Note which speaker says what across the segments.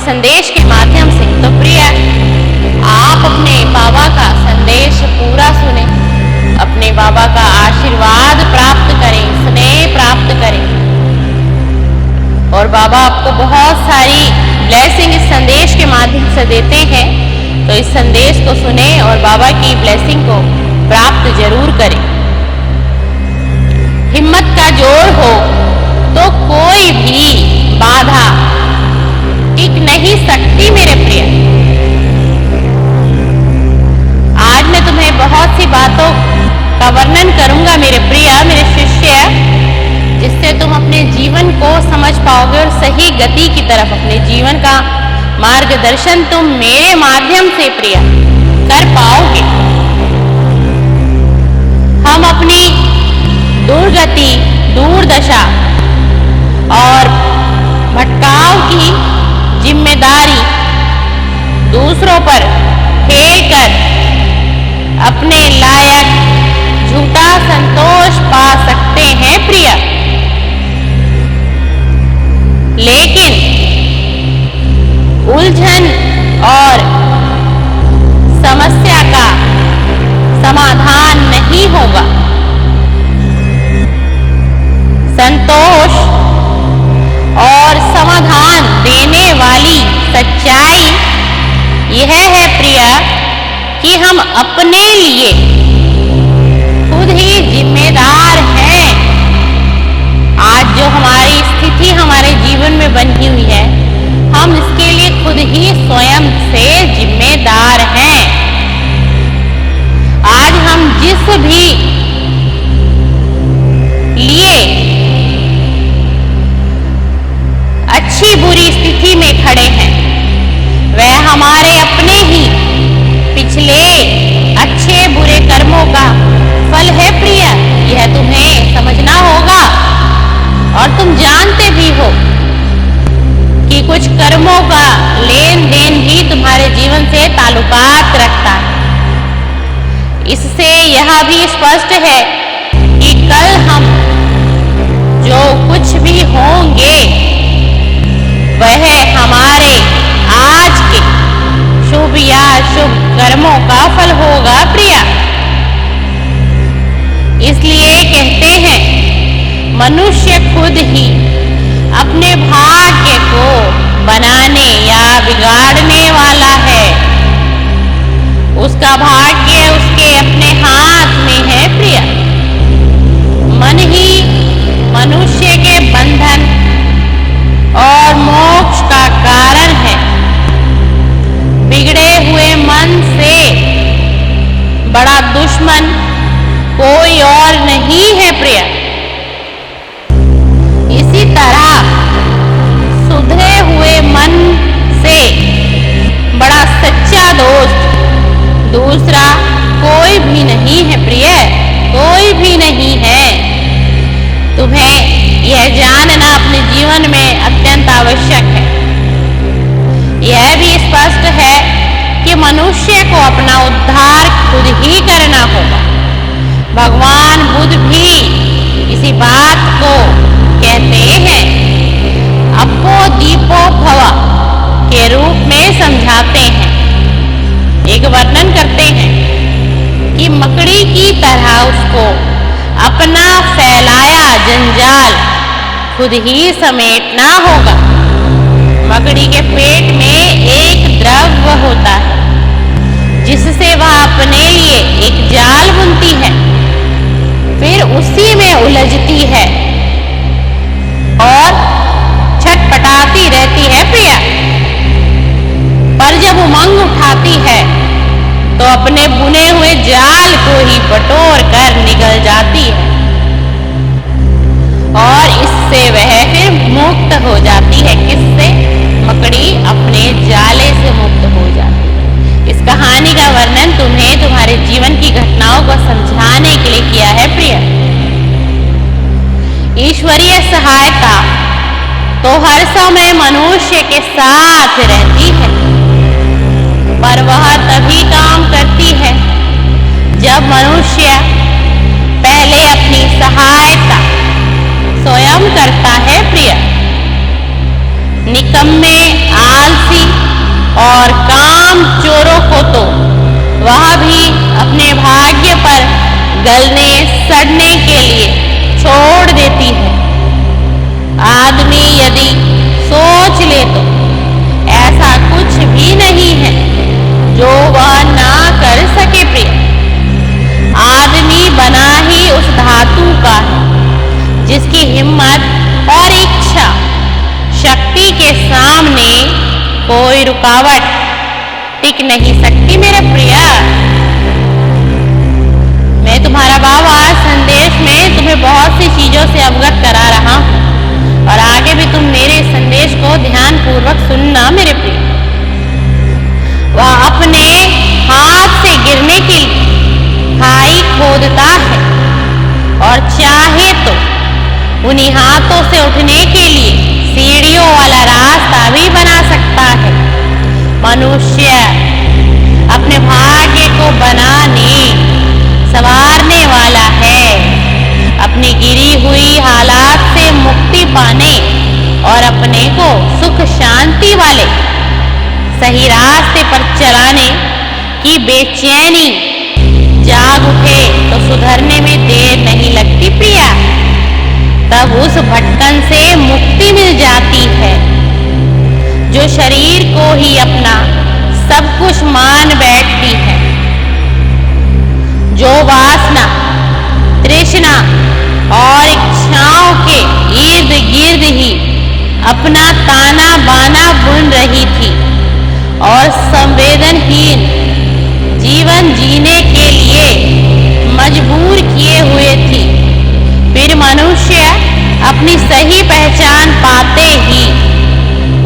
Speaker 1: संदेश के माध्यम से। तो प्रिय, आप अपने बाबा का संदेश पूरा सुने, अपने बाबा का आशीर्वाद प्राप्त करें, स्नेह प्राप्त करें, और बाबा आपको बहुत सारी ब्लेसिंग इस संदेश के माध्यम से देते हैं। तो इस संदेश को सुने और बाबा की ब्लेसिंग को प्राप्त जरूर करें। हिम्मत का जोड़ हो तो कोई भी बाधा टिक नहीं सकती मेरे प्रिय। आज मैं तुम्हें बहुत सी बातों का वर्णन करूंगा मेरे प्रिय, मेरे शिष्य, जिससे तुम अपने जीवन को समझ पाओगे और सही गति की तरफ अपने जीवन का मार्गदर्शन तुम मेरे माध्यम से प्रिय कर पाओगे। हम अपनी दुर्गति, दुर्दशा और भटकाव की जिम्मेदारी दूसरों पर फेंक कर अपने लायक झूठा संतोष पा सकते हैं प्रिय, लेकिन उलझन और समस्या का समाधान नहीं होगा। संतोष और समाधान देने वाली सच्चाई यह है प्रिय कि हम अपने लिए खुद ही जिम्मेदार हैं। आज जो हमारी स्थिति हमारे जीवन में बनी हुई है, हम इसके लिए खुद ही स्वयं से जिम्मेदार हैं। आज हम जिस भी लिए अच्छी बुरी स्थिति में खड़े हैं, वह हमारे अपने ही पिछले अच्छे बुरे कर्मों का फल है प्रिय। यह तुम्हें समझना होगा, और तुम जानते भी हो कि कुछ कर्मों का लेन देन भी तुम्हारे जीवन से ताल्लुकात रखता है। इससे यह भी स्पष्ट है कि कल हम जो कुछ भी होंगे वह हमारे आज के शुभ या शुभ कर्मों का फल होगा प्रिय। इसलिए कहते हैं मनुष्य खुद ही अपने भाग्य को बनाने या बिगाड़ने वाला है। उसका भाग्य उसके अपने हाथ में है प्रिय। मन ही मनुष्य के बंधन और मोक्ष का कारण है। बिगड़े हुए मन से बड़ा दुश्मन कोई और नहीं है प्रिय। इसी तरह सुधरे हुए मन से बड़ा सच्चा दोस्त दूसरा कोई भी नहीं है प्रिय, कोई भी नहीं है। तुम्हें यह जानना अपने जीवन में अत्यंत आवश्यक है। यह भी स्पष्ट है कि मनुष्य को अपना उद्धार खुद ही करना होगा। भगवान बुद्ध भी इसी बात को कहते हैं, अपो दीपो भव के रूप में समझाते हैं। एक वर्णन करते हैं कि मकड़ी की तरह उसको अपना फैलाया जंजाल खुद ही समेटना होगा। मकड़ी के पेट में एक द्रव्य होता है जिससे वह अपने लिए एक जाल बुनती है, फिर उसी में उलझती है और छटपटाती रहती है प्रिया। पर जब उमंग उठाती है तो अपने बुने हुए जाल को ही बटोर कर निकल जाती है और इससे वह फिर मुक्त हो जाती है। किससे? मकड़ी अपने जाले से मुक्त हो जाती है। इस कहानी का वर्णन तुम्हें तुम्हारे जीवन की घटनाओं को समझाने के लिए किया है प्रिय। ईश्वरीय सहायता तो हर समय मनुष्य के साथ रहती है, पर वह तभी काम करती है जब मनुष्य पहले अपनी सहायता स्वयं करता है प्रिय। निकम्मे, आलसी और काम चोरों को तो वह भी अपने भाग्य पर गलने सड़ने के लिए छोड़ देती है। आदमी यदि सोच ले तो ऐसा कुछ भी नहीं है जो वह ना कर सके प्रिय। आदमी बना ही उस धातु का है जिसकी हिम्मत और इच्छा शक्ति के सामने कोई रुकावट टिक नहीं सकती मेरे प्रिय। मैं तुम्हारा बाबा संदेश में तुम्हें बहुत सी चीजों से अवगत करा रहा हूं और आगे भी तुम मेरे संदेश को ध्यान पूर्वक सुनना मेरे प्रिय। वह अपने हाथ से गिरने के लिए खाई खोदता है और चाहे तो उन्हीं हाथों से उठने के लिए सीढ़ियों वाला रास्ता भी बना सकता है। मनुष्य अपने भाग्य को बनाने संवारने वाला है। अपनी गिरी हुई हालात से मुक्ति पाने और अपने को सुख शांति वाले सही रास्ते पर चलाने की बेचैनी जाग उठे तो सुधरने में देर नहीं लगती प्रिया। तब उस भटकन से मुक्ति मिल जाती है जो शरीर को ही अपना सब कुछ मान बैठती है। जो वासना तृष्णा और इच्छाओं के इर्द गिर्द ही अपना ताना बाना बुन रही थी और संवेदनहीन जीवन जीने के लिए मजबूर किए हुए थी, फिर मनुष्य अपनी सही पहचान पाते ही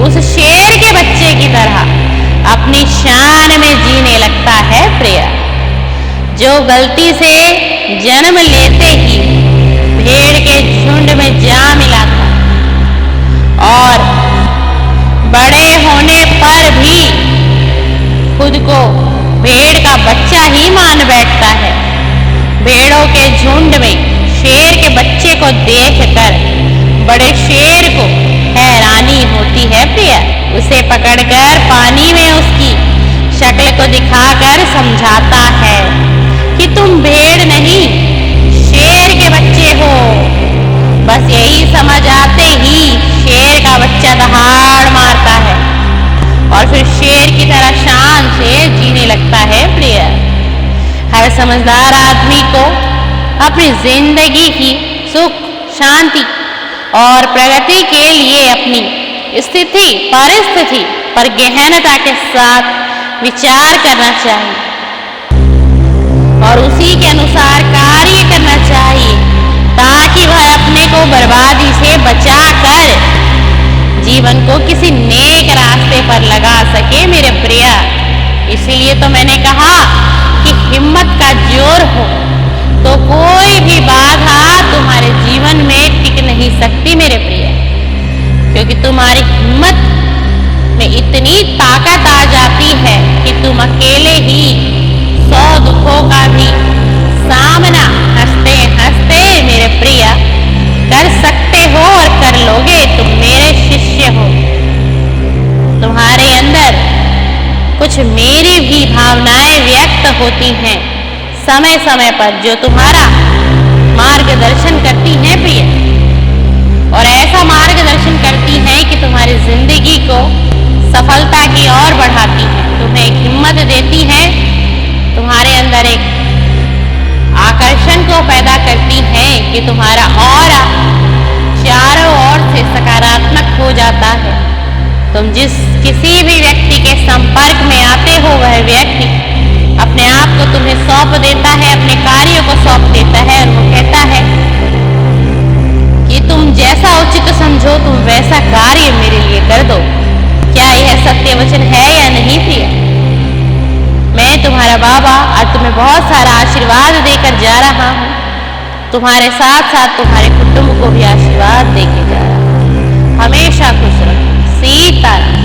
Speaker 1: उस शेर के बच्चे की तरह अपनी शान में जीने लगता है प्रिय। जो गलती से जन्म लेते ही भेड़ के झुंड में जा मिला था और बड़े होने पर भी खुद को भेड़ का बच्चा ही मान बैठता है। भेड़ों के झुंड में शेर के बच्चे को देखकर बड़े शेर को हैरानी होती है प्रिय। उसे पकड़कर पानी में उसकी शक्ल को दिखाकर समझाता है कि तुम भेड़ नहीं शेर के बच्चे हो। बस यही समझ आते ही शेर का बच्चा दहाड़ मारता है और फिर शेर की तरह शान से जीने लगता है प्रिय। हर समझदार आदमी को अपनी जिंदगी की सुख शांति और प्रगति के लिए अपनी स्थिति परिस्थिति पर गहनता के साथ विचार करना चाहिए और उसी के अनुसार कार्य करना चाहिए ताकि वह अपने को बर्बादी से बचाकर जीवन को किसी नेक रास्ते पर लगा सके मेरे प्रिय। इसीलिए तो मैंने कहा कि हिम्मत का जोर हो तो कोई भी बाधा तुम्हारे जीवन में टिक नहीं सकती मेरे प्रिय, क्योंकि तुम्हारी हिम्मत में इतनी ताकत आ जाती है कि तुम अकेले ही 100 दुखों का भी सामना हंसते हंसते मेरे प्रिय कर सकते हो और कर लोगे। तुम मेरे शिष्य हो, तुम्हारे अंदर कुछ मेरी भी भावनाएं व्यक्त होती हैं समय समय पर जो तुम्हारा मार्गदर्शन करती हैं प्रिय, और ऐसा मार्गदर्शन करती हैं कि तुम्हारी जिंदगी को सफलता की ओर बढ़ाती है, तुम्हें एक हिम्मत देती है, तुम्हारे अंदर एक आकर्षण को पैदा करती है कि तुम्हारा ऑरा चारों ओर से सकारात्मक हो जाता है। तुम जिस किसी भी व्यक्ति के संपर्क में आते हो वह व्यक्ति अपने आप को तुम्हें सौंप देता है, अपने कार्यों को सौंप देता है और वो कहता है कि तुम जैसा उचित समझो तुम वैसा कार्य मेरे लिए कर दो। क्या यह सत्य वचन है या नहीं प्रिय? मैं तुम्हारा बाबा आज तुम्हें बहुत सारा आशीर्वाद देकर जा रहा हूँ, तुम्हारे साथ साथ तुम्हारे कुटुंब को भी आशीर्वाद देके जा रहा हूँ। हमेशा खुश रहो। सीताराम।